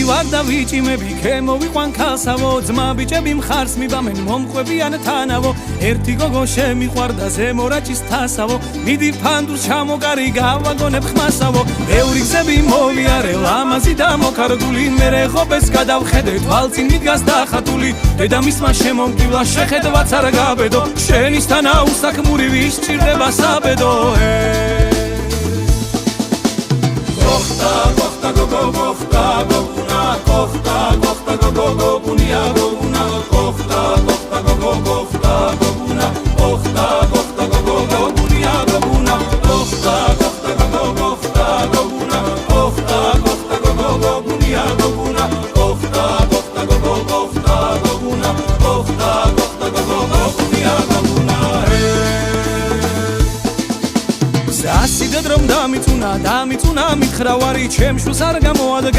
ვიჭი ვარ და ვიჭიმები ქემოვიყვან ქალსავო ძმა ბიჭები მხარს მიბამენ მომყვებიან თანავო ერთი გოგო შემიყვარდა ზემორაჭის თასავო მიდი ფანდურს ჩამოგარი გავაგონებ ხმასავო ბევრი გზები მოვიარე ლამაზი და მოქარდული მერე ხობეს გადავხედე თვალწინ მიდგას დახატული დედამისმა შემომკივლა შეხედვაც არ გაბედო შენისთან აუსაქმური ვის ჭირდება საბედო Gochta, gochta, gogo, gochta, goguna, gochta, gochta, gogo, gogunia, goguna, gochta, gochta, gogo, gochta, goguna, gochta, gochta, gogo, gogunia, goguna, gochta, gochta, gogo, gochta, goguna, gochta, gochta, gogo, gogunia, goguna, gochta, gochta, gogo, gochta, goguna, gochta, gochta, gogo, gogunia, goguna. Სასიდეთ რომ დამიწუნა მითხრა ვარი ჩემს შულს არ გამოადგე